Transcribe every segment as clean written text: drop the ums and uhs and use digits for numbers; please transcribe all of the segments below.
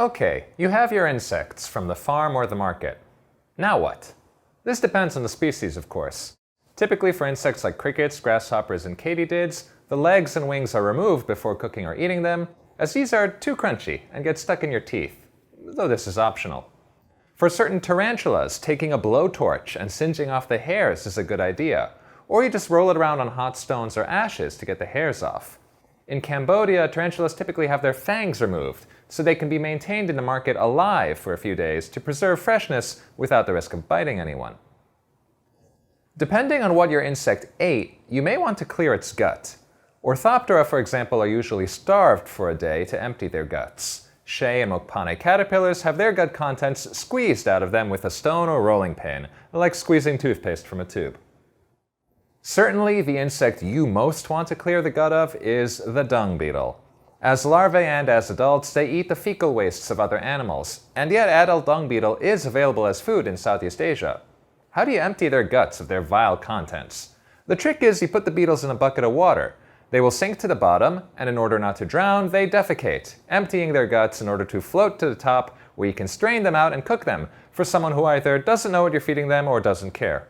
Okay, you have your insects from the farm or the market. Now what? This depends on the species, of course. Typically for insects like crickets, grasshoppers, and katydids, the legs and wings are removed before cooking or eating them, as these are too crunchy and get stuck in your teeth, though this is optional. For certain tarantulas, taking a blowtorch and singeing off the hairs is a good idea, or you just roll it around on hot stones or ashes to get the hairs off. In Cambodia, tarantulas typically have their fangs removed, so they can be maintained in the market alive for a few days to preserve freshness without the risk of biting anyone. Depending on what your insect ate, you may want to clear its gut. Orthoptera, for example, are usually starved for a day to empty their guts. Shea and mokpane caterpillars have their gut contents squeezed out of them with a stone or rolling pin, like squeezing toothpaste from a tube. Certainly, the insect you most want to clear the gut of is the dung beetle. As larvae and as adults, they eat the fecal wastes of other animals, and yet adult dung beetle is available as food in Southeast Asia. How do you empty their guts of their vile contents? The trick is you put the beetles in a bucket of water. They will sink to the bottom, and in order not to drown, they defecate, emptying their guts in order to float to the top, where you can strain them out and cook them for someone who either doesn't know what you're feeding them or doesn't care.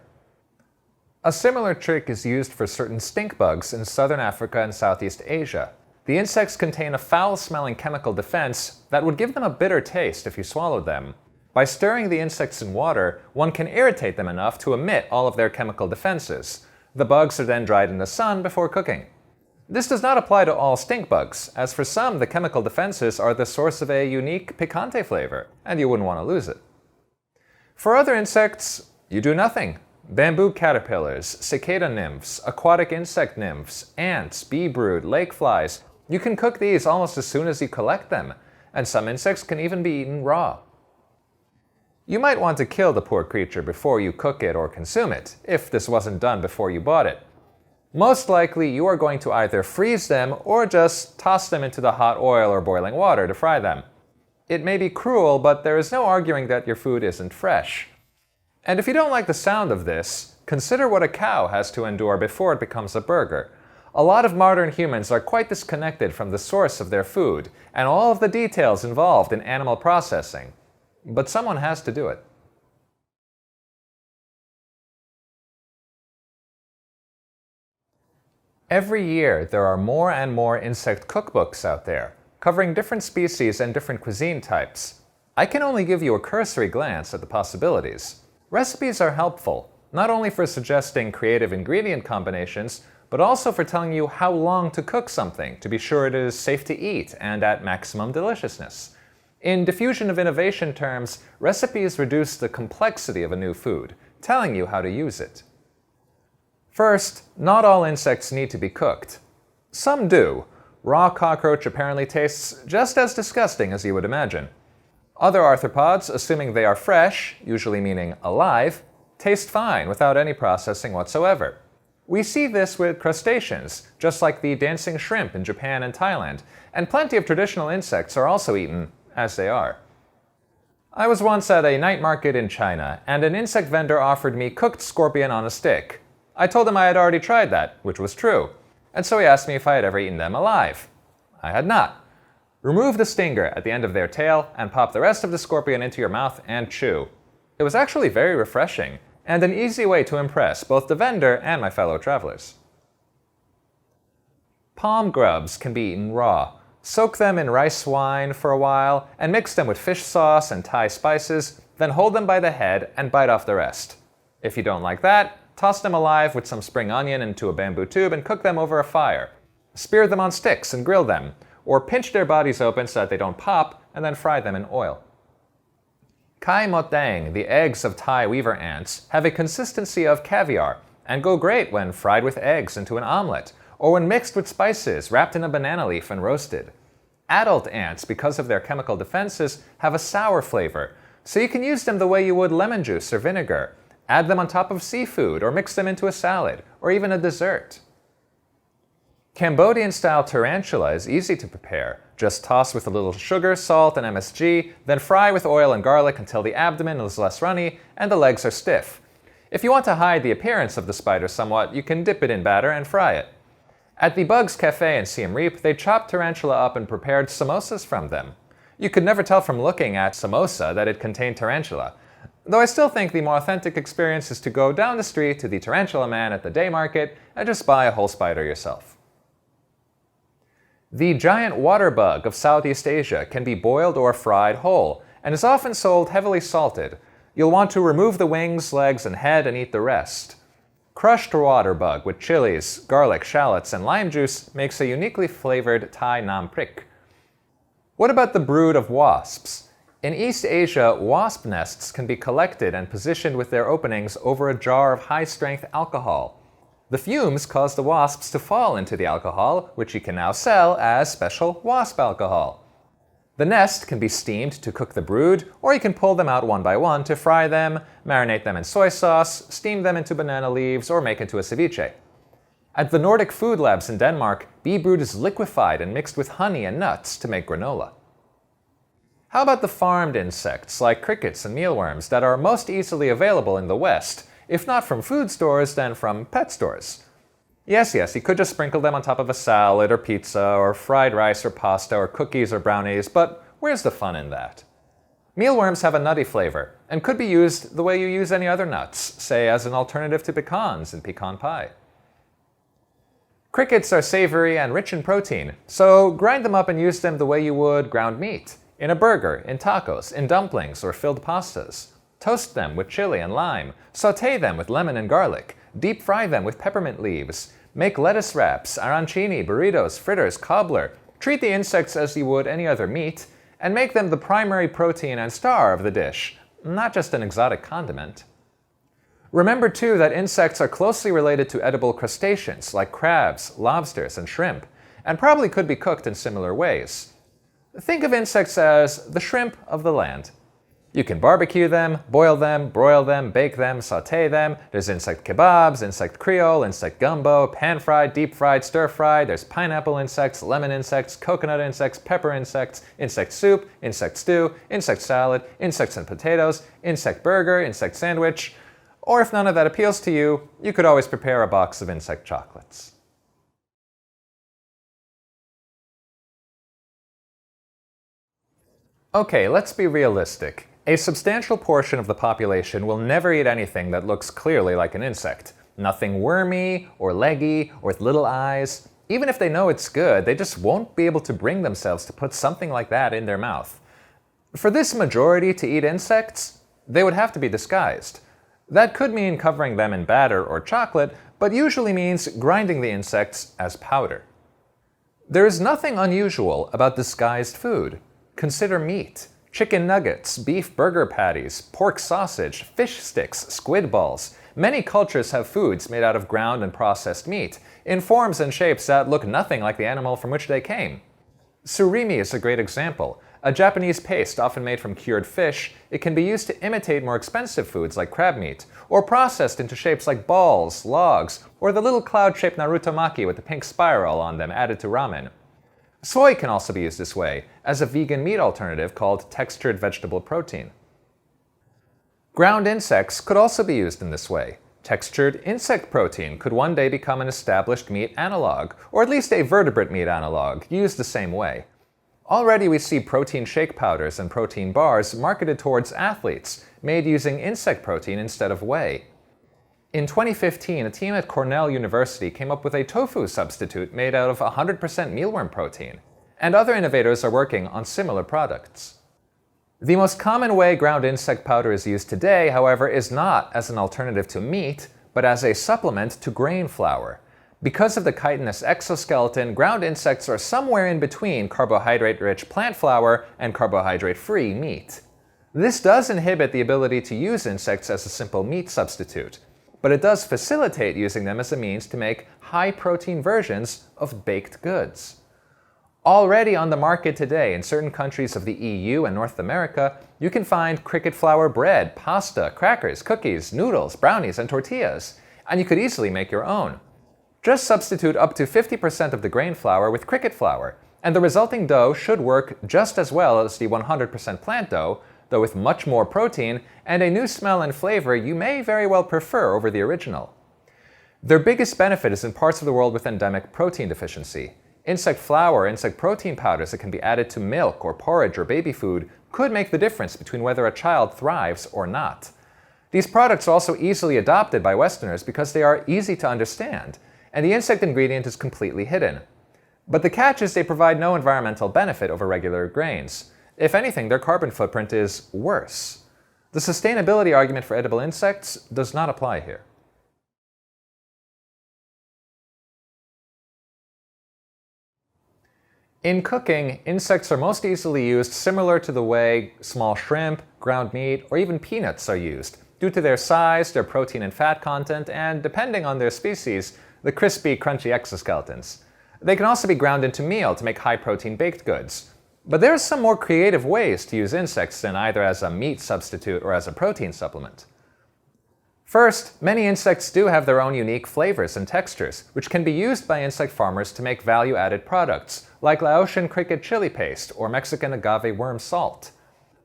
A similar trick is used for certain stink bugs in southern Africa and Southeast Asia. The insects contain a foul-smelling chemical defense that would give them a bitter taste if you swallowed them. By stirring the insects in water, one can irritate them enough to emit all of their chemical defenses. The bugs are then dried in the sun before cooking. This does not apply to all stink bugs, as for some the chemical defenses are the source of a unique picante flavor, and you wouldn't want to lose it. For other insects, you do nothing. Bamboo caterpillars, cicada nymphs, aquatic insect nymphs, ants, bee brood, lake flies. You can cook these almost as soon as you collect them, and some insects can even be eaten raw. You might want to kill the poor creature before you cook it or consume it, if this wasn't done before you bought it. Most likely you are going to either freeze them or just toss them into the hot oil or boiling water to fry them. It may be cruel, but there is no arguing that your food isn't fresh. And if you don't like the sound of this, consider what a cow has to endure before it becomes a burger. A lot of modern humans are quite disconnected from the source of their food and all of the details involved in animal processing. But someone has to do it. Every year, there are more and more insect cookbooks out there, covering different species and different cuisine types. I can only give you a cursory glance at the possibilities. Recipes are helpful, not only for suggesting creative ingredient combinations, but also for telling you how long to cook something to be sure it is safe to eat and at maximum deliciousness. In diffusion of innovation terms, recipes reduce the complexity of a new food, telling you how to use it. First, not all insects need to be cooked. Some do. Raw cockroach apparently tastes just as disgusting as you would imagine. Other arthropods, assuming they are fresh, usually meaning alive, taste fine without any processing whatsoever. We see this with crustaceans, just like the dancing shrimp in Japan and Thailand, and plenty of traditional insects are also eaten as they are. I was once at a night market in China, and an insect vendor offered me cooked scorpion on a stick. I told him I had already tried that, which was true, and so he asked me if I had ever eaten them alive. I had not. Remove the stinger at the end of their tail and pop the rest of the scorpion into your mouth and chew. It was actually very refreshing, and an easy way to impress both the vendor and my fellow travelers. Palm grubs can be eaten raw. Soak them in rice wine for a while and mix them with fish sauce and Thai spices, then hold them by the head and bite off the rest. If you don't like that, toss them alive with some spring onion into a bamboo tube and cook them over a fire. Spear them on sticks and grill them, or pinch their bodies open so that they don't pop and then fry them in oil. Kai motang, the eggs of Thai weaver ants, have a consistency of caviar and go great when fried with eggs into an omelet, or when mixed with spices wrapped in a banana leaf and roasted. Adult ants, because of their chemical defenses, have a sour flavor, so you can use them the way you would lemon juice or vinegar. Add them on top of seafood, or mix them into a salad, or even a dessert. Cambodian-style tarantula is easy to prepare. Just toss with a little sugar, salt, and MSG, then fry with oil and garlic until the abdomen is less runny and the legs are stiff. If you want to hide the appearance of the spider somewhat, you can dip it in batter and fry it. At the Bugs Cafe in Siem Reap, they chopped tarantula up and prepared samosas from them. You could never tell from looking at samosa that it contained tarantula, though I still think the more authentic experience is to go down the street to the tarantula man at the day market and just buy a whole spider yourself. The giant water bug of Southeast Asia can be boiled or fried whole, and is often sold heavily salted. You'll want to remove the wings, legs, and head and eat the rest. Crushed water bug with chilies, garlic, shallots, and lime juice makes a uniquely flavored Thai nam prik. What about the brood of wasps? In East Asia, wasp nests can be collected and positioned with their openings over a jar of high-strength alcohol. The fumes cause the wasps to fall into the alcohol, which you can now sell as special wasp alcohol. The nest can be steamed to cook the brood, or you can pull them out one by one to fry them, marinate them in soy sauce, steam them into banana leaves, or make into a ceviche. At the Nordic Food Labs in Denmark, bee brood is liquefied and mixed with honey and nuts to make granola. How about the farmed insects, like crickets and mealworms, that are most easily available in the West, if not from food stores, then from pet stores? Yes, you could just sprinkle them on top of a salad or pizza or fried rice or pasta or cookies or brownies, but where's the fun in that? Mealworms have a nutty flavor and could be used the way you use any other nuts, say as an alternative to pecans in pecan pie. Crickets are savory and rich in protein, so grind them up and use them the way you would ground meat, in a burger, in tacos, in dumplings, or filled pastas. Toast them with chili and lime, sauté them with lemon and garlic, deep fry them with peppermint leaves, make lettuce wraps, arancini, burritos, fritters, cobbler, treat the insects as you would any other meat, and make them the primary protein and star of the dish, not just an exotic condiment. Remember too that insects are closely related to edible crustaceans like crabs, lobsters, and shrimp, and probably could be cooked in similar ways. Think of insects as the shrimp of the land. You can barbecue them, boil them, broil them, bake them, sauté them. There's insect kebabs, insect creole, insect gumbo, pan-fried, deep-fried, stir-fried. There's pineapple insects, lemon insects, coconut insects, pepper insects, insect soup, insect stew, insect salad, insects and potatoes, insect burger, insect sandwich. Or if none of that appeals to you, you could always prepare a box of insect chocolates. Okay, let's be realistic. A substantial portion of the population will never eat anything that looks clearly like an insect. Nothing wormy or leggy or with little eyes. Even if they know it's good, they just won't be able to bring themselves to put something like that in their mouth. For this majority to eat insects, they would have to be disguised. That could mean covering them in batter or chocolate, but usually means grinding the insects as powder. There is nothing unusual about disguised food. Consider meat. Chicken nuggets, beef burger patties, pork sausage, fish sticks, squid balls. Many cultures have foods made out of ground and processed meat, in forms and shapes that look nothing like the animal from which they came. Surimi is a great example. A Japanese paste often made from cured fish, it can be used to imitate more expensive foods like crab meat, or processed into shapes like balls, logs, or the little cloud-shaped Naruto maki with the pink spiral on them added to ramen. Soy can also be used this way, as a vegan meat alternative called textured vegetable protein. Ground insects could also be used in this way. Textured insect protein could one day become an established meat analog, or at least a vertebrate meat analog, used the same way. Already we see protein shake powders and protein bars marketed towards athletes, made using insect protein instead of whey. In 2015, a team at Cornell University came up with a tofu substitute made out of 100% mealworm protein, and other innovators are working on similar products. The most common way ground insect powder is used today, however, is not as an alternative to meat, but as a supplement to grain flour. Because of the chitinous exoskeleton, ground insects are somewhere in between carbohydrate-rich plant flour and carbohydrate-free meat. This does inhibit the ability to use insects as a simple meat substitute, but it does facilitate using them as a means to make high-protein versions of baked goods. Already on the market today in certain countries of the EU and North America, you can find cricket flour bread, pasta, crackers, cookies, noodles, brownies, and tortillas, and you could easily make your own. Just substitute up to 50% of the grain flour with cricket flour, and the resulting dough should work just as well as the 100% plant dough, though with much more protein and a new smell and flavor you may very well prefer over the original. Their biggest benefit is in parts of the world with endemic protein deficiency. Insect flour or insect protein powders that can be added to milk or porridge or baby food could make the difference between whether a child thrives or not. These products are also easily adopted by Westerners because they are easy to understand, and the insect ingredient is completely hidden. But the catch is they provide no environmental benefit over regular grains. If anything, their carbon footprint is worse. The sustainability argument for edible insects does not apply here. In cooking, insects are most easily used similar to the way small shrimp, ground meat, or even peanuts are used, due to their size, their protein and fat content, and, depending on their species, the crispy, crunchy exoskeletons. They can also be ground into meal to make high-protein baked goods. But there are some more creative ways to use insects than either as a meat substitute or as a protein supplement. First, many insects do have their own unique flavors and textures, which can be used by insect farmers to make value-added products, like Laotian cricket chili paste or Mexican agave worm salt.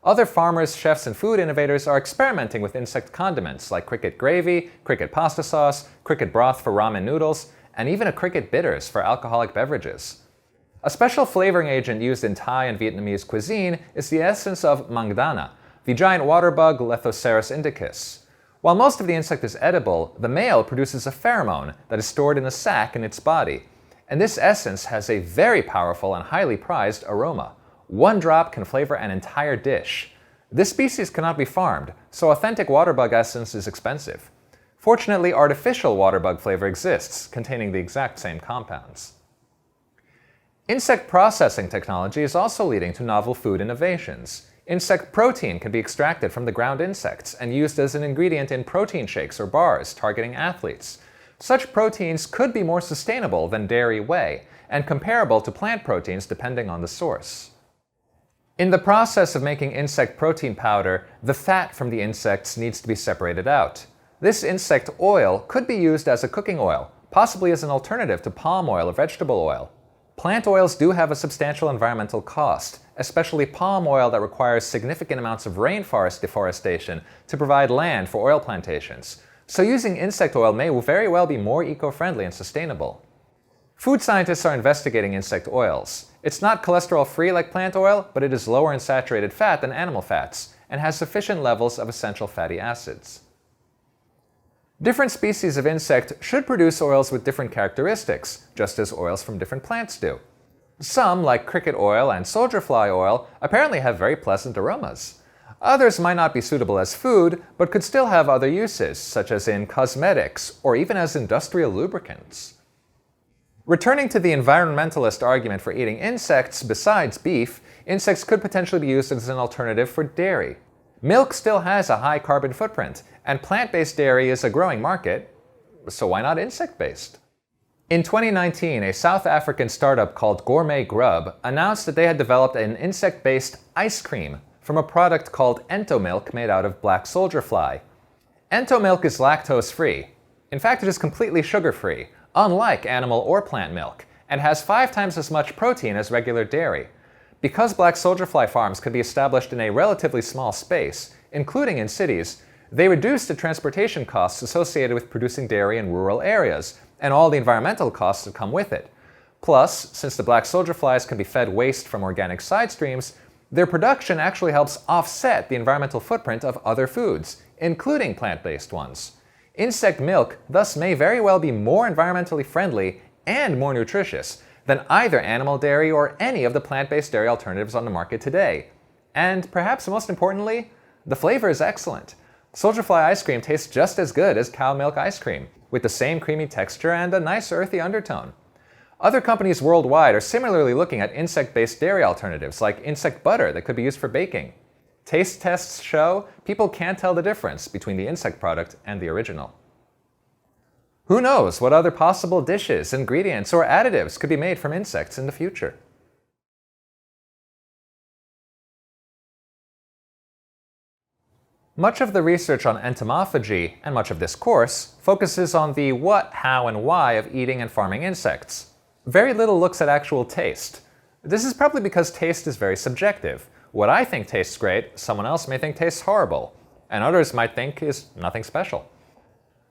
Other farmers, chefs, and food innovators are experimenting with insect condiments like cricket gravy, cricket pasta sauce, cricket broth for ramen noodles, and even a cricket bitters for alcoholic beverages. A special flavoring agent used in Thai and Vietnamese cuisine is the essence of mangdana, the giant water bug Lethoceros indicus. While most of the insect is edible, the male produces a pheromone that is stored in a sac in its body, and this essence has a very powerful and highly prized aroma. One drop can flavor an entire dish. This species cannot be farmed, so authentic water bug essence is expensive. Fortunately, artificial water bug flavor exists, containing the exact same compounds. Insect processing technology is also leading to novel food innovations. Insect protein can be extracted from the ground insects and used as an ingredient in protein shakes or bars targeting athletes. Such proteins could be more sustainable than dairy whey and comparable to plant proteins depending on the source. In the process of making insect protein powder, the fat from the insects needs to be separated out. This insect oil could be used as a cooking oil, possibly as an alternative to palm oil or vegetable oil. Plant oils do have a substantial environmental cost, especially palm oil that requires significant amounts of rainforest deforestation to provide land for oil plantations. So using insect oil may very well be more eco-friendly and sustainable. Food scientists are investigating insect oils. It's not cholesterol-free like plant oil, but it is lower in saturated fat than animal fats and has sufficient levels of essential fatty acids. Different species of insect should produce oils with different characteristics, just as oils from different plants do. Some, like cricket oil and soldier fly oil, apparently have very pleasant aromas. Others might not be suitable as food, but could still have other uses, such as in cosmetics or even as industrial lubricants. Returning to the environmentalist argument for eating insects besides beef, insects could potentially be used as an alternative for dairy. Milk still has a high carbon footprint, and plant-based dairy is a growing market, so why not insect-based? In 2019, a South African startup called Gourmet Grub announced that they had developed an insect-based ice cream from a product called Entomilk made out of black soldier fly. Entomilk is lactose-free. In fact, it is completely sugar-free, unlike animal or plant milk, and has 5 times as much protein as regular dairy. Because black soldier fly farms could be established in a relatively small space, including in cities, they reduced the transportation costs associated with producing dairy in rural areas, and all the environmental costs that come with it. Plus, since the black soldier flies can be fed waste from organic side streams, their production actually helps offset the environmental footprint of other foods, including plant-based ones. Insect milk thus may very well be more environmentally friendly and more nutritious than either animal dairy or any of the plant-based dairy alternatives on the market today. And perhaps most importantly, the flavor is excellent. Soldier fly ice cream tastes just as good as cow milk ice cream, with the same creamy texture and a nice earthy undertone. Other companies worldwide are similarly looking at insect-based dairy alternatives like insect butter that could be used for baking. Taste tests show people can't tell the difference between the insect product and the original. Who knows what other possible dishes, ingredients, or additives could be made from insects in the future? Much of the research on entomophagy, and much of this course, focuses on the what, how, and why of eating and farming insects. Very little looks at actual taste. This is probably because taste is very subjective. What I think tastes great, someone else may think tastes horrible, and others might think is nothing special.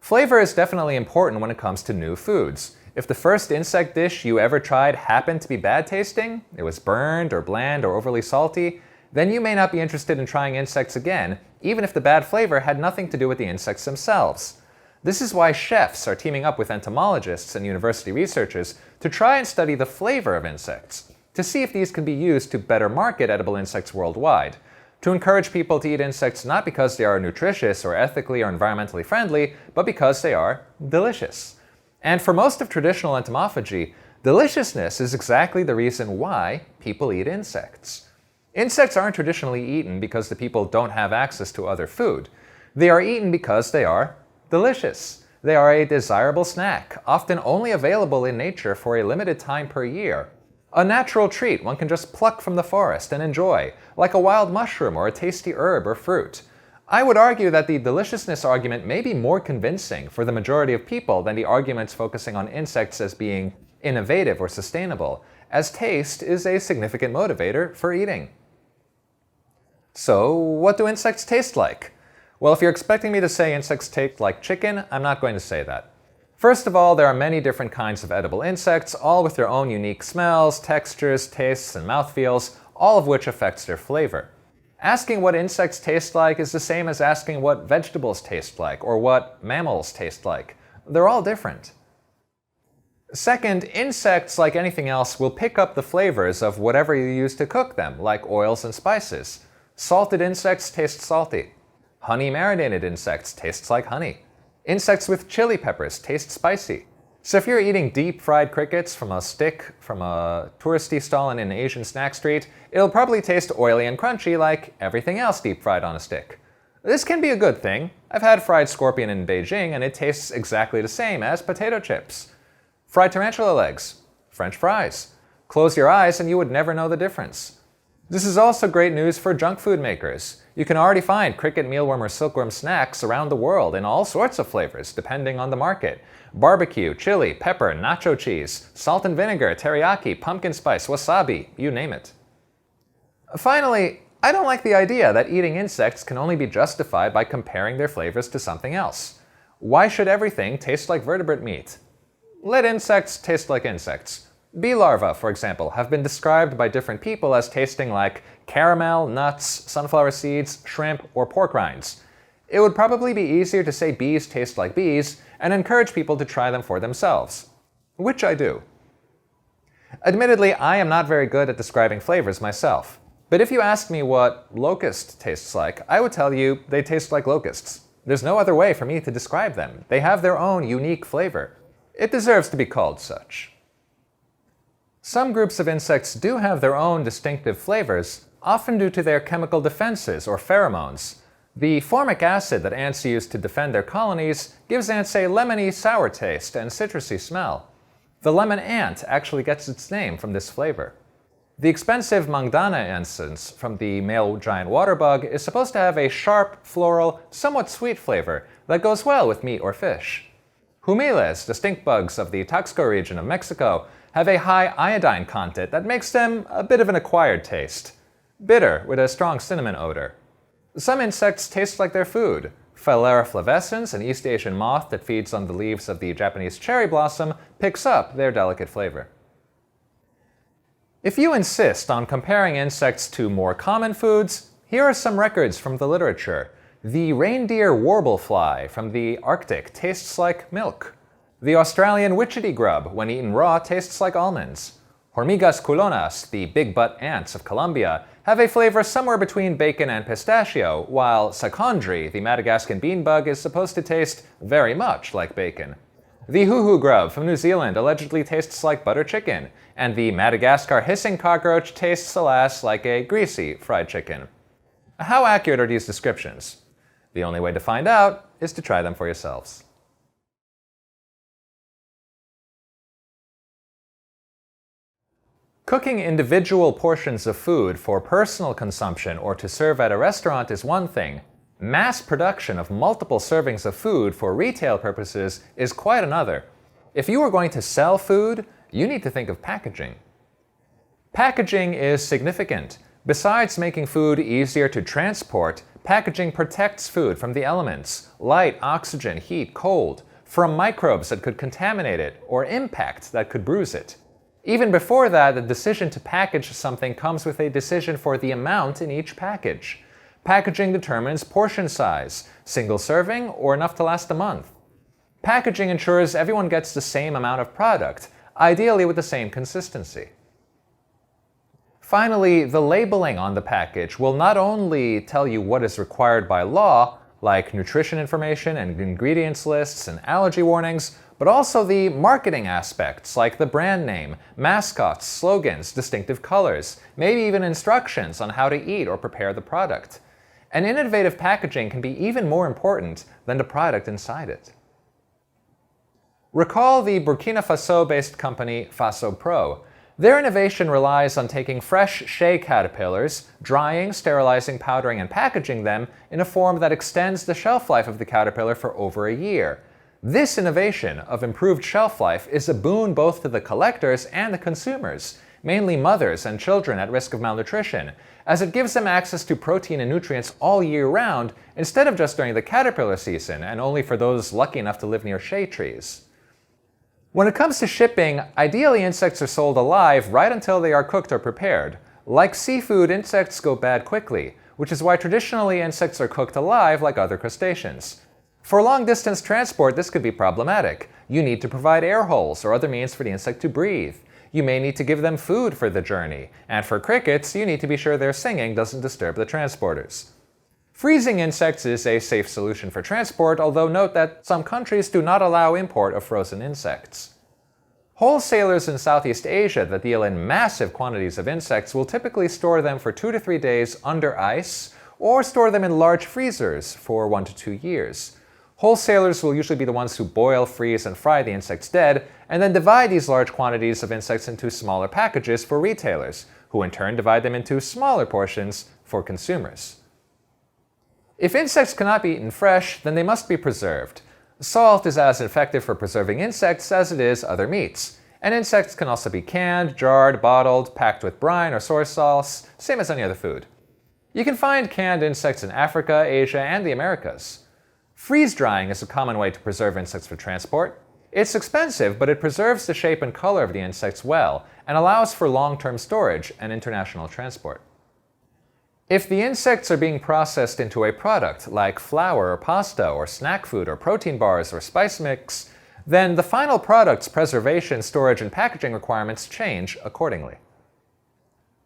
Flavor is definitely important when it comes to new foods. If the first insect dish you ever tried happened to be bad tasting, it was burned or bland or overly salty, then you may not be interested in trying insects again, even if the bad flavor had nothing to do with the insects themselves. This is why chefs are teaming up with entomologists and university researchers to try and study the flavor of insects, to see if these can be used to better market edible insects worldwide, to encourage people to eat insects not because they are nutritious or ethically or environmentally friendly, but because they are delicious. And for most of traditional entomophagy, deliciousness is exactly the reason why people eat insects. Insects aren't traditionally eaten because the people don't have access to other food. They are eaten because they are delicious. They are a desirable snack, often only available in nature for a limited time per year. A natural treat one can just pluck from the forest and enjoy, like a wild mushroom or a tasty herb or fruit. I would argue that the deliciousness argument may be more convincing for the majority of people than the arguments focusing on insects as being innovative or sustainable, as taste is a significant motivator for eating. So, what do insects taste like? Well, if you're expecting me to say insects taste like chicken, I'm not going to say that. First of all, there are many different kinds of edible insects, all with their own unique smells, textures, tastes, and mouthfeels, all of which affects their flavor. Asking what insects taste like is the same as asking what vegetables taste like or what mammals taste like. They're all different. Second, insects, like anything else, will pick up the flavors of whatever you use to cook them, like oils and spices. Salted insects taste salty. Honey marinated insects tastes like honey. Insects with chili peppers taste spicy. So if you're eating deep-fried crickets from a stick from a touristy stall in an Asian snack street, it'll probably taste oily and crunchy like everything else deep-fried on a stick. This can be a good thing. I've had fried scorpion in Beijing and it tastes exactly the same as potato chips. Fried tarantula legs, French fries. Close your eyes and you would never know the difference. This is also great news for junk food makers. You can already find cricket, mealworm, or silkworm snacks around the world in all sorts of flavors, depending on the market. Barbecue, chili, pepper, nacho cheese, salt and vinegar, teriyaki, pumpkin spice, wasabi, you name it. Finally, I don't like the idea that eating insects can only be justified by comparing their flavors to something else. Why should everything taste like vertebrate meat? Let insects taste like insects. Bee larvae, for example, have been described by different people as tasting like caramel, nuts, sunflower seeds, shrimp, or pork rinds. It would probably be easier to say bees taste like bees and encourage people to try them for themselves, which I do. Admittedly, I am not very good at describing flavors myself, but if you asked me what locust tastes like, I would tell you they taste like locusts. There's no other way for me to describe them. They have their own unique flavor. It deserves to be called such. Some groups of insects do have their own distinctive flavors, often due to their chemical defenses or pheromones. The formic acid that ants use to defend their colonies gives ants a lemony sour taste and citrusy smell. The lemon ant actually gets its name from this flavor. The expensive Mangdana incense from the male giant water bug is supposed to have a sharp, floral, somewhat sweet flavor that goes well with meat or fish. Humiles, the stink bugs of the Taxco region of Mexico, have a high iodine content that makes them a bit of an acquired taste. Bitter, with a strong cinnamon odor. Some insects taste like their food. Phalaera flavescens, an East Asian moth that feeds on the leaves of the Japanese cherry blossom, picks up their delicate flavor. If you insist on comparing insects to more common foods, here are some records from the literature. The reindeer warblefly from the Arctic tastes like milk. The Australian witchetty grub, when eaten raw, tastes like almonds. Hormigas culonas, the big butt ants of Colombia, have a flavor somewhere between bacon and pistachio, while sacondri, the Madagascan beanbug, is supposed to taste very much like bacon. The hoo-hoo grub from New Zealand allegedly tastes like butter chicken, and the Madagascar hissing cockroach tastes, alas, like a greasy fried chicken. How accurate are these descriptions? The only way to find out is to try them for yourselves. Cooking individual portions of food for personal consumption or to serve at a restaurant is one thing. Mass production of multiple servings of food for retail purposes is quite another. If you are going to sell food, you need to think of packaging. Packaging is significant. Besides making food easier to transport, packaging protects food from the elements: light, oxygen, heat, cold. from microbes that could contaminate it, or impact that could bruise it. Even before that, the decision to package something comes with a decision for the amount in each package. Packaging determines portion size, single serving, or enough to last a month. Packaging ensures everyone gets the same amount of product, ideally with the same consistency. Finally, the labeling on the package will not only tell you what is required by law, like nutrition information and ingredients lists and allergy warnings, but also the marketing aspects like the brand name, mascots, slogans, distinctive colors, maybe even instructions on how to eat or prepare the product. And innovative packaging can be even more important than the product inside it. Recall the Burkina Faso-based company Faso Pro. Their innovation relies on taking fresh shea caterpillars, drying, sterilizing, powdering, and packaging them in a form that extends the shelf life of the caterpillar for over a year. This innovation of improved shelf life is a boon both to the collectors and the consumers, mainly mothers and children at risk of malnutrition, as it gives them access to protein and nutrients all year round instead of just during the caterpillar season and only for those lucky enough to live near shea trees. When it comes to shipping, ideally insects are sold alive right until they are cooked or prepared. Like seafood, insects go bad quickly, which is why traditionally insects are cooked alive like other crustaceans. For long-distance transport, this could be problematic. You need to provide air holes or other means for the insect to breathe. You may need to give them food for the journey, and for crickets, you need to be sure their singing doesn't disturb the transporters. Freezing insects is a safe solution for transport, although note that some countries do not allow import of frozen insects. Wholesalers in Southeast Asia that deal in massive quantities of insects will typically store them for 2 to 3 days under ice, or store them in large freezers for 1 to 2 years. Wholesalers will usually be the ones who boil, freeze, and fry the insects dead, and then divide these large quantities of insects into smaller packages for retailers, who in turn divide them into smaller portions for consumers. If insects cannot be eaten fresh, then they must be preserved. Salt is as effective for preserving insects as it is other meats, and insects can also be canned, jarred, bottled, packed with brine or soy sauce, same as any other food. You can find canned insects in Africa, Asia, and the Americas. Freeze-drying is a common way to preserve insects for transport. It's expensive, but it preserves the shape and color of the insects well, and allows for long-term storage and international transport. If the insects are being processed into a product like flour or pasta or snack food or protein bars or spice mix, then the final product's preservation, storage, and packaging requirements change accordingly.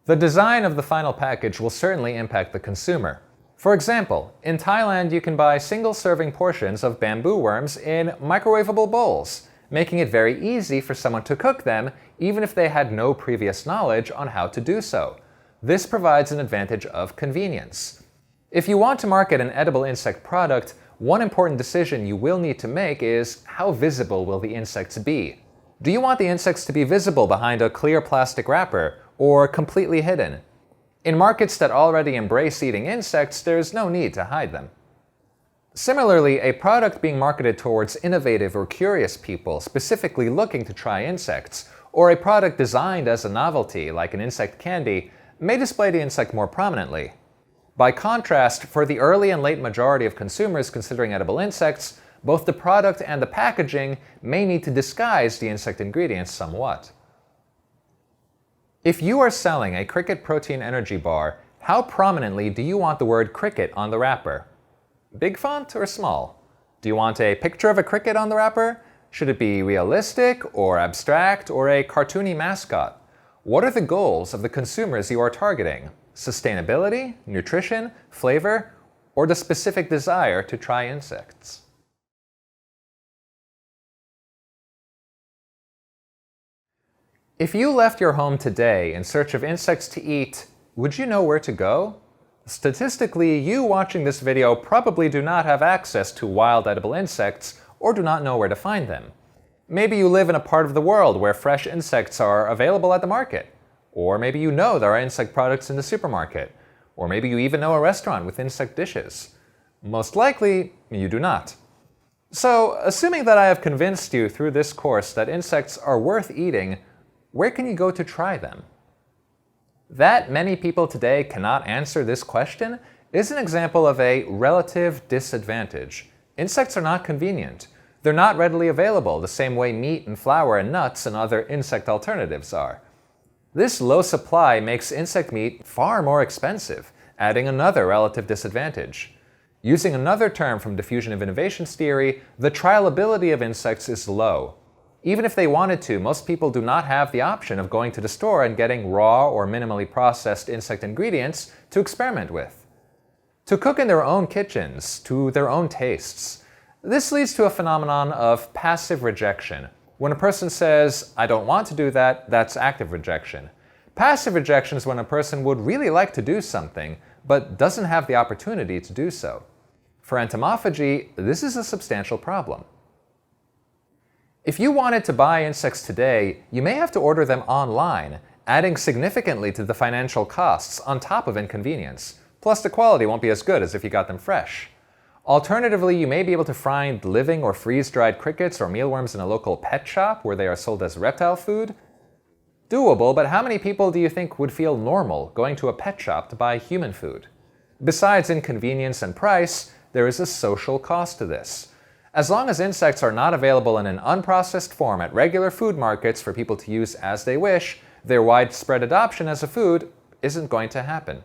The design of the final package will certainly impact the consumer. For example, in Thailand you can buy single-serving portions of bamboo worms in microwavable bowls, making it very easy for someone to cook them even if they had no previous knowledge on how to do so. This provides an advantage of convenience. If you want to market an edible insect product, one important decision you will need to make is how visible will the insects be? Do you want the insects to be visible behind a clear plastic wrapper or completely hidden? In markets that already embrace eating insects, there's no need to hide them. Similarly, a product being marketed towards innovative or curious people specifically looking to try insects, or a product designed as a novelty like an insect candy, may display the insect more prominently. By contrast, for the early and late majority of consumers considering edible insects, both the product and the packaging may need to disguise the insect ingredients somewhat. If you are selling a cricket protein energy bar, how prominently do you want the word cricket on the wrapper? Big font or small? Do you want a picture of a cricket on the wrapper? Should it be realistic or abstract or a cartoony mascot? What are the goals of the consumers you are targeting? Sustainability, nutrition, flavor, or the specific desire to try insects? If you left your home today in search of insects to eat, would you know where to go? Statistically, you watching this video probably do not have access to wild edible insects or do not know where to find them. Maybe you live in a part of the world where fresh insects are available at the market. Or maybe you know there are insect products in the supermarket. Or maybe you even know a restaurant with insect dishes. Most likely, you do not. So, assuming that I have convinced you through this course that insects are worth eating, where can you go to try them? That many people today cannot answer this question is an example of a relative disadvantage. Insects are not convenient. They're not readily available the same way meat and flour and nuts and other insect alternatives are. This low supply makes insect meat far more expensive, adding another relative disadvantage. Using another term from diffusion of innovations theory, the trialability of insects is low. Even if they wanted to, most people do not have the option of going to the store and getting raw or minimally processed insect ingredients to experiment with, to cook in their own kitchens, to their own tastes. This leads to a phenomenon of passive rejection. When a person says, "I don't want to do that," that's active rejection. Passive rejection is when a person would really like to do something, but doesn't have the opportunity to do so. For entomophagy, this is a substantial problem. If you wanted to buy insects today, you may have to order them online, adding significantly to the financial costs on top of inconvenience. Plus, the quality won't be as good as if you got them fresh. Alternatively, you may be able to find living or freeze-dried crickets or mealworms in a local pet shop where they are sold as reptile food. Doable, but how many people do you think would feel normal going to a pet shop to buy human food? Besides inconvenience and price, there is a social cost to this. As long as insects are not available in an unprocessed form at regular food markets for people to use as they wish, their widespread adoption as a food isn't going to happen.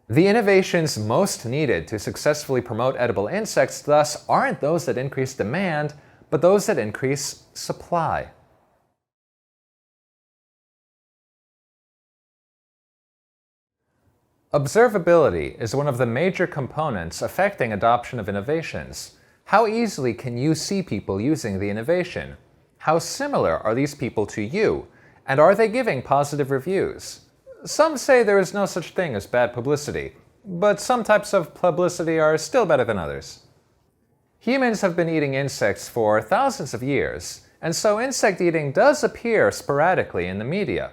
The innovations most needed to successfully promote edible insects, thus, aren't those that increase demand, but those that increase supply. Observability is one of the major components affecting adoption of innovations. How easily can you see people using the innovation? How similar are these people to you? And are they giving positive reviews? Some say there is no such thing as bad publicity, but some types of publicity are still better than others. Humans have been eating insects for thousands of years, and so insect eating does appear sporadically in the media.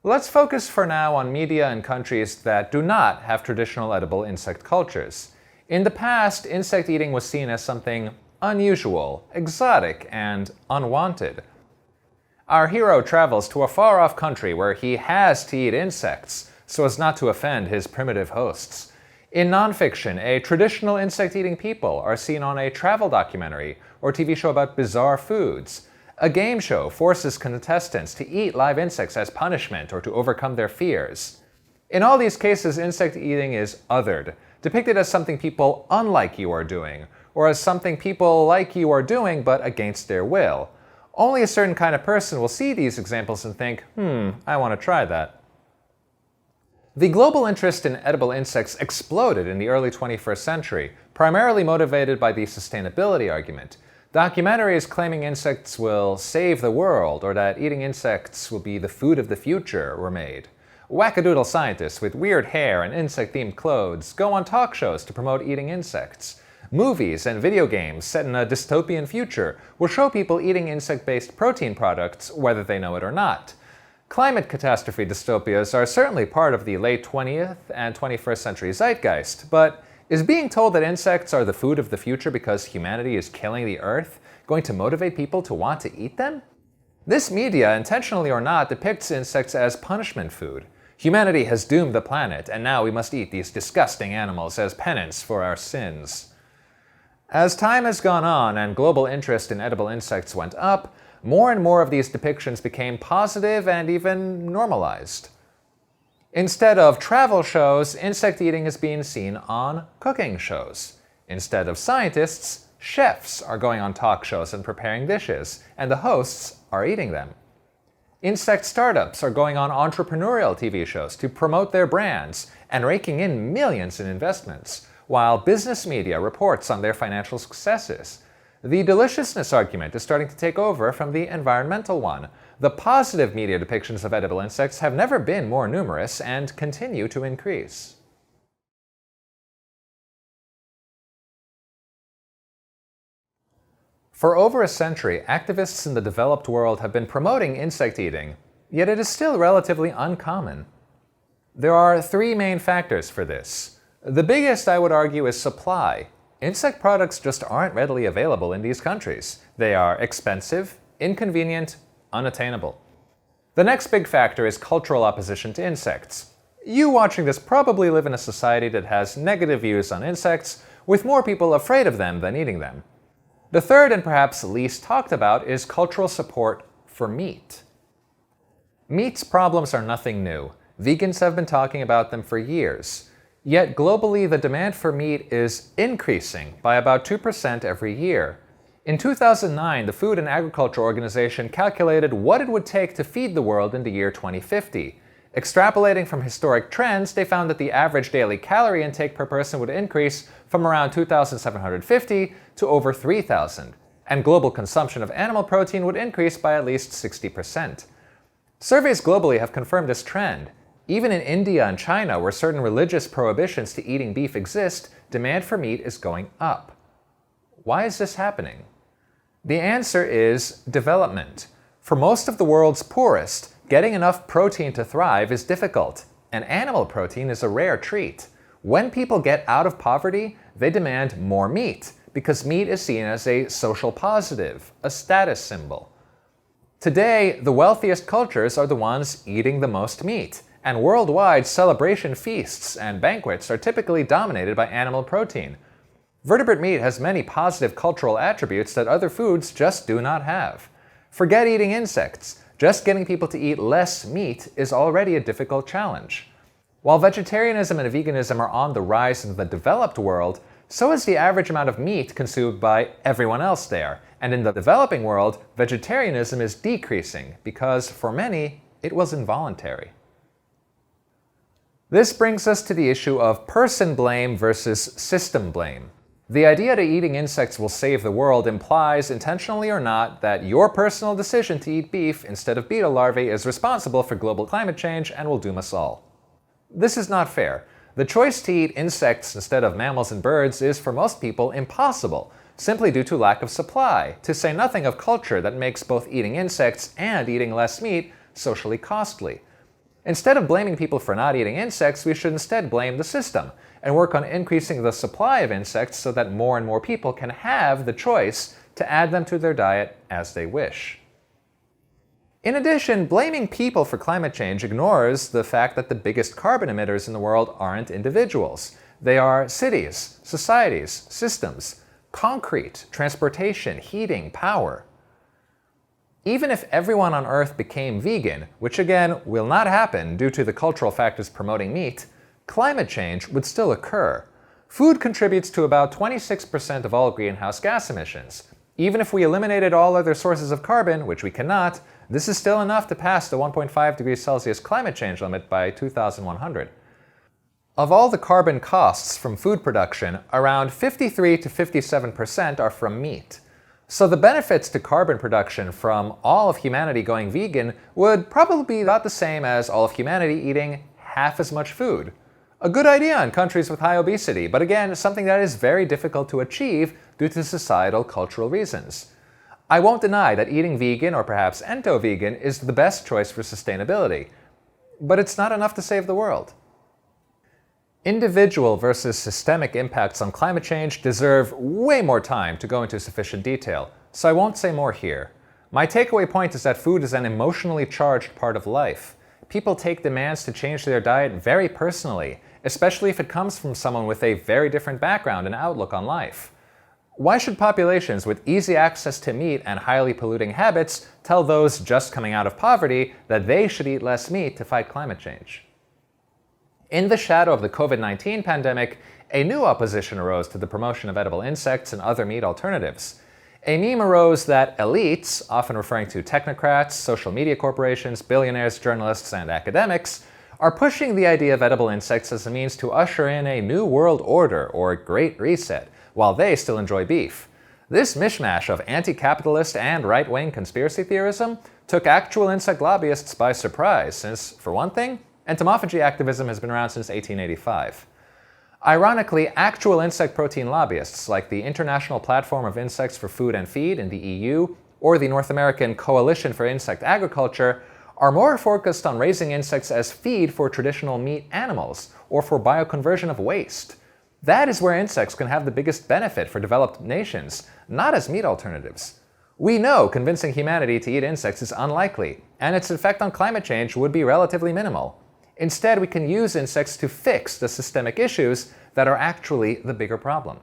Let's focus for now on media in countries that do not have traditional edible insect cultures. In the past, insect eating was seen as something unusual, exotic, and unwanted. Our hero travels to a far-off country where he has to eat insects so as not to offend his primitive hosts. In nonfiction, a traditional insect-eating people are seen on a travel documentary or TV show about bizarre foods. A game show forces contestants to eat live insects as punishment or to overcome their fears. In all these cases, insect eating is othered, depicted as something people unlike you are doing, or as something people like you are doing but against their will. Only a certain kind of person will see these examples and think, I want to try that. The global interest in edible insects exploded in the early 21st century, primarily motivated by the sustainability argument. Documentaries claiming insects will save the world or that eating insects will be the food of the future were made. Wackadoodle scientists with weird hair and insect-themed clothes go on talk shows to promote eating insects. Movies and video games set in a dystopian future will show people eating insect-based protein products whether they know it or not. Climate catastrophe dystopias are certainly part of the late 20th and 21st century zeitgeist, but is being told that insects are the food of the future because humanity is killing the earth going to motivate people to want to eat them? This media, intentionally or not, depicts insects as punishment food. Humanity has doomed the planet, and now we must eat these disgusting animals as penance for our sins. As time has gone on and global interest in edible insects went up, more and more of these depictions became positive and even normalized. Instead of travel shows, insect eating is being seen on cooking shows. Instead of scientists, chefs are going on talk shows and preparing dishes, and the hosts are eating them. Insect startups are going on entrepreneurial TV shows to promote their brands and raking in millions in investments, while business media reports on their financial successes. The deliciousness argument is starting to take over from the environmental one. The positive media depictions of edible insects have never been more numerous and continue to increase. For over a century, activists in the developed world have been promoting insect eating, yet it is still relatively uncommon. There are three main factors for this. The biggest, I would argue, is supply. Insect products just aren't readily available in these countries. They are expensive, inconvenient, unattainable. The next big factor is cultural opposition to insects. You watching this probably live in a society that has negative views on insects, with more people afraid of them than eating them. The third and perhaps least talked about is cultural support for meat. Meat's problems are nothing new. Vegans have been talking about them for years. Yet globally, the demand for meat is increasing by about 2% every year. In 2009, the Food and Agriculture Organization calculated what it would take to feed the world in the year 2050. Extrapolating from historic trends, they found that the average daily calorie intake per person would increase from around 2,750 to over 3,000, and global consumption of animal protein would increase by at least 60%. Surveys globally have confirmed this trend. Even in India and China, where certain religious prohibitions to eating beef exist, demand for meat is going up. Why is this happening? The answer is development. For most of the world's poorest, getting enough protein to thrive is difficult, and animal protein is a rare treat. When people get out of poverty, they demand more meat, because meat is seen as a social positive, a status symbol. Today, the wealthiest cultures are the ones eating the most meat, and worldwide celebration feasts and banquets are typically dominated by animal protein. Vertebrate meat has many positive cultural attributes that other foods just do not have. Forget eating insects. Just getting people to eat less meat is already a difficult challenge. While vegetarianism and veganism are on the rise in the developed world, so is the average amount of meat consumed by everyone else there. And in the developing world, vegetarianism is decreasing because, for many, it was involuntary. This brings us to the issue of person blame versus system blame. The idea that eating insects will save the world implies, intentionally or not, that your personal decision to eat beef instead of beetle larvae is responsible for global climate change and will doom us all. This is not fair. The choice to eat insects instead of mammals and birds is, for most people, impossible, simply due to lack of supply, to say nothing of culture that makes both eating insects and eating less meat socially costly. Instead of blaming people for not eating insects, we should instead blame the system and work on increasing the supply of insects so that more and more people can have the choice to add them to their diet as they wish. In addition, blaming people for climate change ignores the fact that the biggest carbon emitters in the world aren't individuals. They are cities, societies, systems, concrete, transportation, heating, power. Even if everyone on Earth became vegan, which again will not happen due to the cultural factors promoting meat, climate change would still occur. Food contributes to about 26% of all greenhouse gas emissions. Even if we eliminated all other sources of carbon, which we cannot, this is still enough to pass the 1.5 degrees Celsius climate change limit by 2100. Of all the carbon costs from food production, around 53 to 57% are from meat. So the benefits to carbon production from all of humanity going vegan would probably be about the same as all of humanity eating half as much food. A good idea in countries with high obesity, but again, something that is very difficult to achieve due to societal cultural reasons. I won't deny that eating vegan or perhaps ento-vegan is the best choice for sustainability, but it's not enough to save the world. Individual versus systemic impacts on climate change deserve way more time to go into sufficient detail, so I won't say more here. My takeaway point is that food is an emotionally charged part of life. People take demands to change their diet very personally, especially if it comes from someone with a very different background and outlook on life. Why should populations with easy access to meat and highly polluting habits tell those just coming out of poverty that they should eat less meat to fight climate change? In the shadow of the COVID-19 pandemic, a new opposition arose to the promotion of edible insects and other meat alternatives. A meme arose that elites, often referring to technocrats, social media corporations, billionaires, journalists, and academics, are pushing the idea of edible insects as a means to usher in a new world order or Great Reset, while they still enjoy beef. This mishmash of anti-capitalist and right-wing conspiracy theorism took actual insect lobbyists by surprise since, for one thing, entomology activism has been around since 1885. Ironically, actual insect protein lobbyists like the International Platform of Insects for Food and Feed in the EU or the North American Coalition for Insect Agriculture are more focused on raising insects as feed for traditional meat animals or for bioconversion of waste. That is where insects can have the biggest benefit for developed nations, not as meat alternatives. We know convincing humanity to eat insects is unlikely, and its effect on climate change would be relatively minimal. Instead, we can use insects to fix the systemic issues that are actually the bigger problem.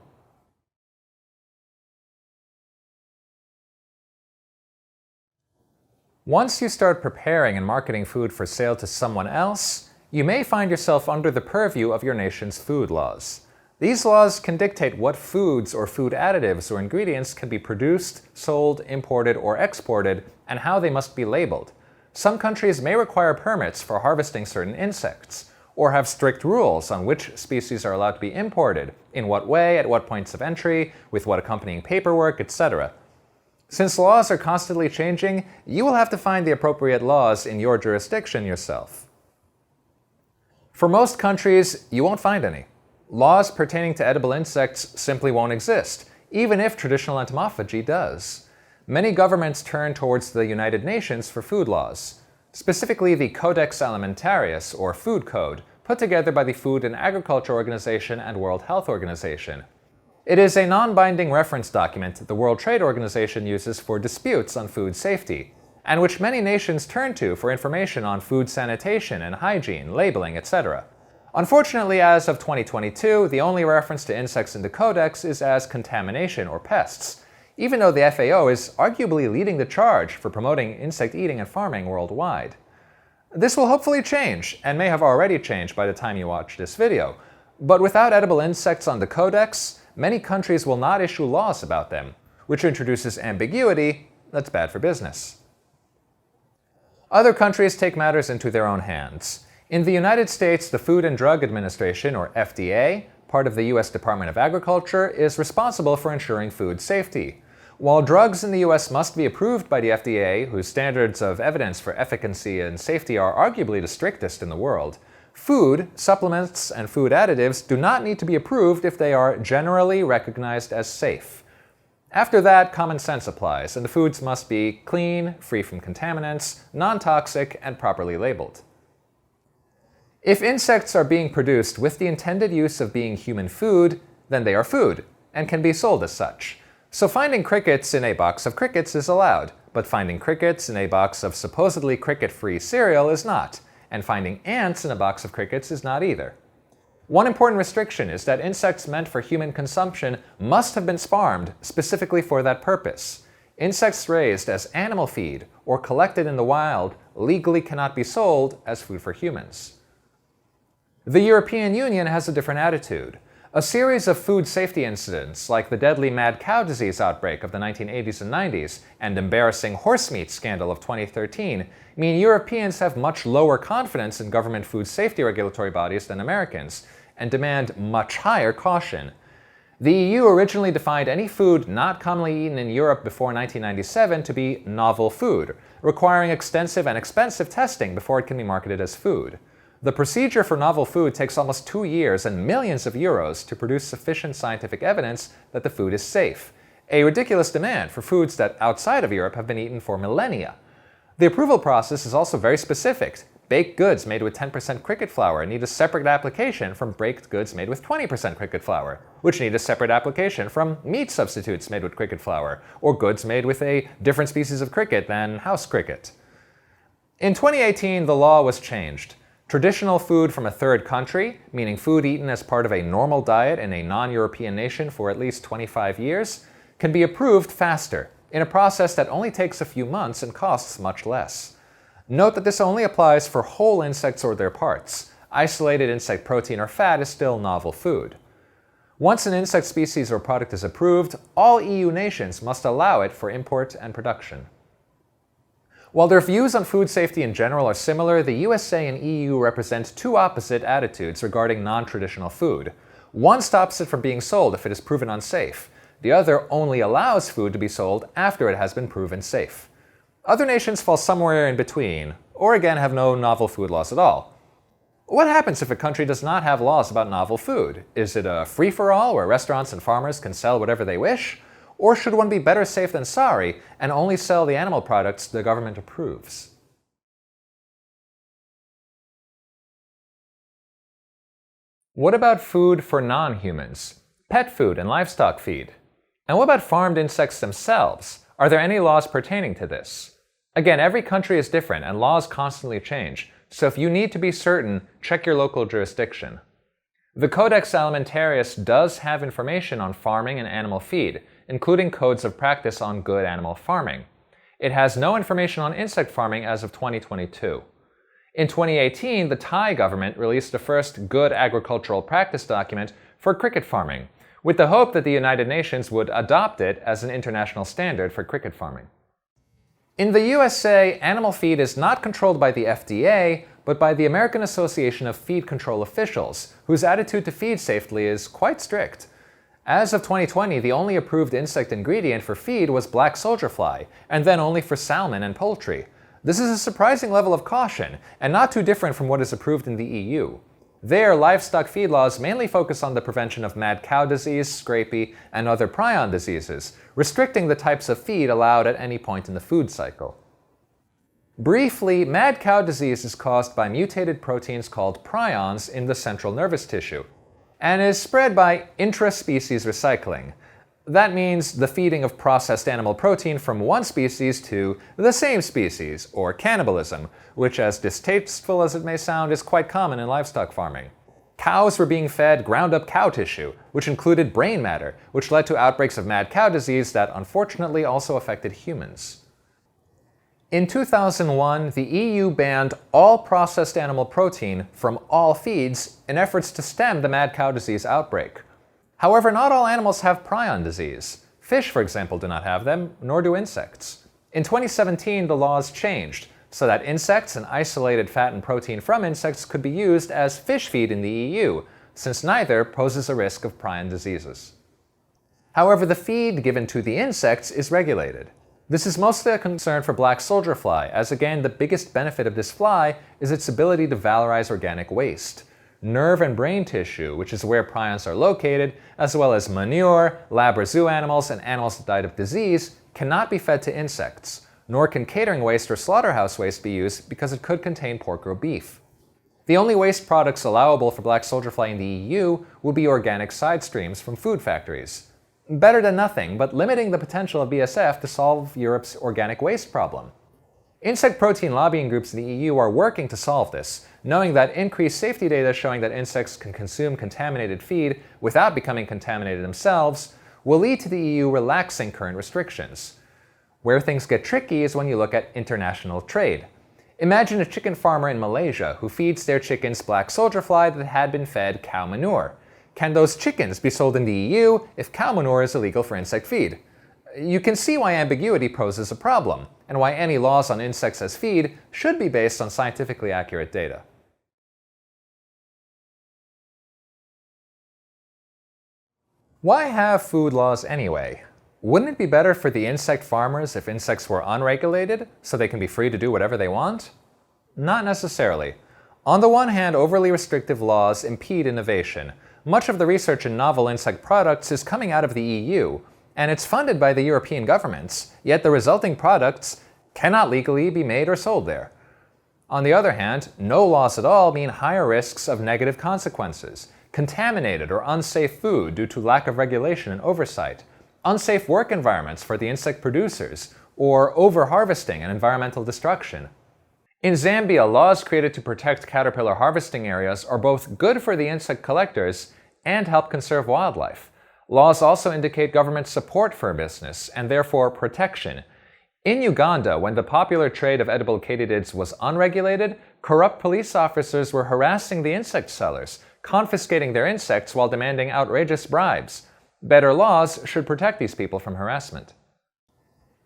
Once you start preparing and marketing food for sale to someone else, you may find yourself under the purview of your nation's food laws. These laws can dictate what foods or food additives or ingredients can be produced, sold, imported, or exported, and how they must be labeled. Some countries may require permits for harvesting certain insects, or have strict rules on which species are allowed to be imported, in what way, at what points of entry, with what accompanying paperwork, etc. Since laws are constantly changing, you will have to find the appropriate laws in your jurisdiction yourself. For most countries, you won't find any. Laws pertaining to edible insects simply won't exist, even if traditional entomophagy does. Many governments turn towards the United Nations for food laws, specifically the Codex Alimentarius, or Food Code, put together by the Food and Agriculture Organization and World Health Organization. It is a non-binding reference document the World Trade Organization uses for disputes on food safety, and which many nations turn to for information on food sanitation and hygiene, labeling, etc. Unfortunately, as of 2022, the only reference to insects in the Codex is as contamination or pests, even though the FAO is arguably leading the charge for promoting insect eating and farming worldwide. This will hopefully change, and may have already changed by the time you watch this video, but without edible insects on the Codex, many countries will not issue laws about them, which introduces ambiguity that's bad for business. Other countries take matters into their own hands. In the United States, the Food and Drug Administration, or FDA, part of the U.S. Department of Agriculture, is responsible for ensuring food safety. While drugs in the U.S. must be approved by the FDA, whose standards of evidence for efficacy and safety are arguably the strictest in the world, food, supplements, and food additives do not need to be approved if they are generally recognized as safe. After that, common sense applies, and the foods must be clean, free from contaminants, non-toxic, and properly labeled. If insects are being produced with the intended use of being human food, then they are food, and can be sold as such. So finding crickets in a box of crickets is allowed, but finding crickets in a box of supposedly cricket-free cereal is not, and finding ants in a box of crickets is not either. One important restriction is that insects meant for human consumption must have been farmed specifically for that purpose. Insects raised as animal feed or collected in the wild legally cannot be sold as food for humans. The European Union has a different attitude. A series of food safety incidents, like the deadly mad cow disease outbreak of the 1980s and 90s and embarrassing horse meat scandal of 2013, mean Europeans have much lower confidence in government food safety regulatory bodies than Americans, and demand much higher caution. The EU originally defined any food not commonly eaten in Europe before 1997 to be novel food, requiring extensive and expensive testing before it can be marketed as food. The procedure for novel food takes almost 2 years and millions of euros to produce sufficient scientific evidence that the food is safe, a ridiculous demand for foods that outside of Europe have been eaten for millennia. The approval process is also very specific. Baked goods made with 10% cricket flour need a separate application from baked goods made with 20% cricket flour, which need a separate application from meat substitutes made with cricket flour, or goods made with a different species of cricket than house cricket. In 2018, the law was changed. Traditional food from a third country, meaning food eaten as part of a normal diet in a non-European nation for at least 25 years, can be approved faster, in a process that only takes a few months and costs much less. Note that this only applies for whole insects or their parts. Isolated insect protein or fat is still novel food. Once an insect species or product is approved, all EU nations must allow it for import and production. While their views on food safety in general are similar, the USA and EU represent two opposite attitudes regarding non-traditional food. One stops it from being sold if it is proven unsafe. The other only allows food to be sold after it has been proven safe. Other nations fall somewhere in between, or again have no novel food laws at all. What happens if a country does not have laws about novel food? Is it a free-for-all where restaurants and farmers can sell whatever they wish? Or should one be better safe than sorry and only sell the animal products the government approves? What about food for non-humans? Pet food and livestock feed? And what about farmed insects themselves? Are there any laws pertaining to this? Again, every country is different and laws constantly change, so if you need to be certain, check your local jurisdiction. The Codex Alimentarius does have information on farming and animal feed, including codes of practice on good animal farming. It has no information on insect farming as of 2022. In 2018, the Thai government released the first good agricultural practice document for cricket farming, with the hope that the United Nations would adopt it as an international standard for cricket farming. In the USA, animal feed is not controlled by the FDA, but by the American Association of Feed Control Officials, whose attitude to feed safely is quite strict. As of 2020, the only approved insect ingredient for feed was black soldier fly, and then only for salmon and poultry. This is a surprising level of caution, and not too different from what is approved in the EU. There, livestock feed laws mainly focus on the prevention of mad cow disease, scrapie, and other prion diseases, restricting the types of feed allowed at any point in the food cycle. Briefly, mad cow disease is caused by mutated proteins called prions in the central nervous tissue, and is spread by intraspecies recycling. That means the feeding of processed animal protein from one species to the same species, or cannibalism, which, as distasteful as it may sound, is quite common in livestock farming. Cows were being fed ground-up cow tissue, which included brain matter, which led to outbreaks of mad cow disease that unfortunately also affected humans. In 2001, the EU banned all processed animal protein from all feeds in efforts to stem the mad cow disease outbreak. However, not all animals have prion disease. Fish, for example, do not have them, nor do insects. In 2017, the laws changed so that insects and isolated fat and protein from insects could be used as fish feed in the EU, since neither poses a risk of prion diseases. However, the feed given to the insects is regulated. This is mostly a concern for black soldier fly, as again, the biggest benefit of this fly is its ability to valorize organic waste. Nerve and brain tissue, which is where prions are located, as well as manure, lab or zoo animals, and animals that died of disease, cannot be fed to insects, nor can catering waste or slaughterhouse waste be used because it could contain pork or beef. The only waste products allowable for black soldier fly in the EU would be organic side streams from food factories. Better than nothing, but limiting the potential of BSF to solve Europe's organic waste problem. Insect protein lobbying groups in the EU are working to solve this, knowing that increased safety data showing that insects can consume contaminated feed without becoming contaminated themselves will lead to the EU relaxing current restrictions. Where things get tricky is when you look at international trade. Imagine a chicken farmer in Malaysia who feeds their chickens black soldier fly that had been fed cow manure. Can those chickens be sold in the EU if cow manure is illegal for insect feed? You can see why ambiguity poses a problem, and why any laws on insects as feed should be based on scientifically accurate data. Why have food laws anyway? Wouldn't it be better for the insect farmers if insects were unregulated, so they can be free to do whatever they want? Not necessarily. On the one hand, overly restrictive laws impede innovation. Much of the research in novel insect products is coming out of the EU, and it's funded by the European governments, yet the resulting products cannot legally be made or sold there. On the other hand, no laws at all mean higher risks of negative consequences, contaminated or unsafe food due to lack of regulation and oversight, unsafe work environments for the insect producers, or over-harvesting and environmental destruction. In Zambia, laws created to protect caterpillar harvesting areas are both good for the insect collectors and help conserve wildlife. Laws also indicate government support for a business, and therefore protection. In Uganda, when the popular trade of edible katydids was unregulated, corrupt police officers were harassing the insect sellers, confiscating their insects while demanding outrageous bribes. Better laws should protect these people from harassment.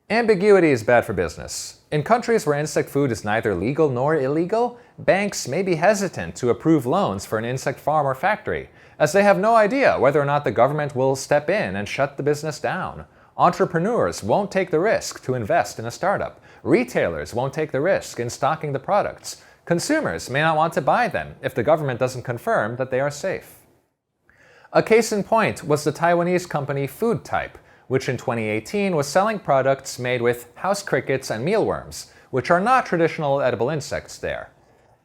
Ambiguity is bad for business. In countries where insect food is neither legal nor illegal, banks may be hesitant to approve loans for an insect farm or factory, as they have no idea whether or not the government will step in and shut the business down. Entrepreneurs won't take the risk to invest in a startup. Retailers won't take the risk in stocking the products. Consumers may not want to buy them if the government doesn't confirm that they are safe. A case in point was the Taiwanese company Food Type, which in 2018 was selling products made with house crickets and mealworms, which are not traditional edible insects there.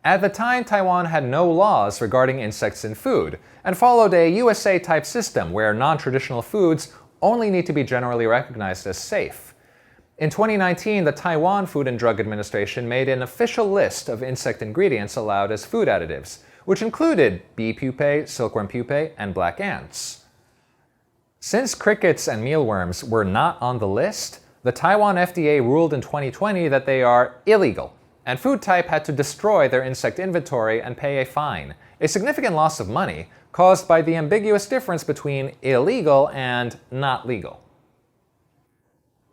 At the time, Taiwan had no laws regarding insects in food, and followed a USA-type system where non-traditional foods only need to be generally recognized as safe. In 2019, the Taiwan Food and Drug Administration made an official list of insect ingredients allowed as food additives, which included bee pupae, silkworm pupae, and black ants. Since crickets and mealworms were not on the list, The Taiwan FDA ruled in 2020 that they are illegal, and Food Type had to destroy their insect inventory and pay a fine, a significant loss of money caused by the ambiguous difference between illegal and not legal.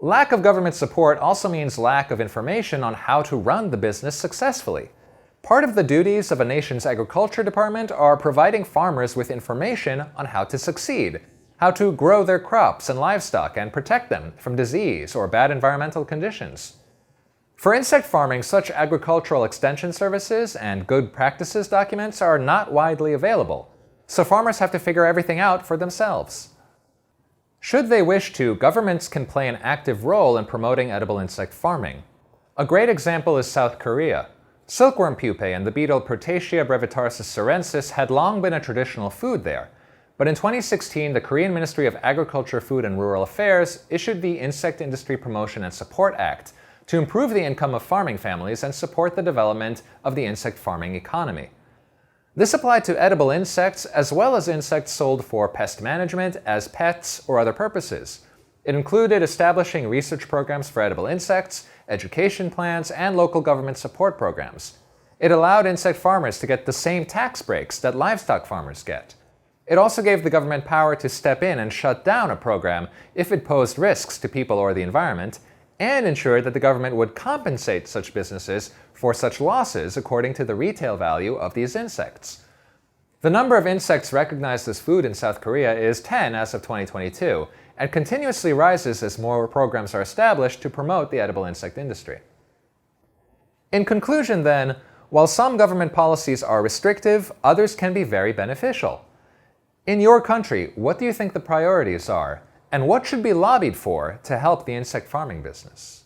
Lack of government support also means lack of information on how to run the business successfully. Part of the duties of a nation's agriculture department are providing farmers with information on how to succeed, how to grow their crops and livestock and protect them from disease or bad environmental conditions. For insect farming, such agricultural extension services and good practices documents are not widely available, so farmers have to figure everything out for themselves. Should they wish to, governments can play an active role in promoting edible insect farming. A great example is South Korea. Silkworm pupae and the beetle Protetia brevitarsis sorensis had long been a traditional food there, but in 2016 the Korean Ministry of Agriculture, Food and Rural Affairs issued the Insect Industry Promotion and Support Act to improve the income of farming families and support the development of the insect farming economy. This applied to edible insects as well as insects sold for pest management, as pets, or other purposes. It included establishing research programs for edible insects, education plans, and local government support programs. It allowed insect farmers to get the same tax breaks that livestock farmers get. It also gave the government power to step in and shut down a program if it posed risks to people or the environment, and ensured that the government would compensate such businesses for such losses according to the retail value of these insects. The number of insects recognized as food in South Korea is 10 as of 2022, and continuously rises as more programs are established to promote the edible insect industry. In conclusion then, while some government policies are restrictive, others can be very beneficial. In your country, what do you think the priorities are? And what should be lobbied for to help the insect farming business?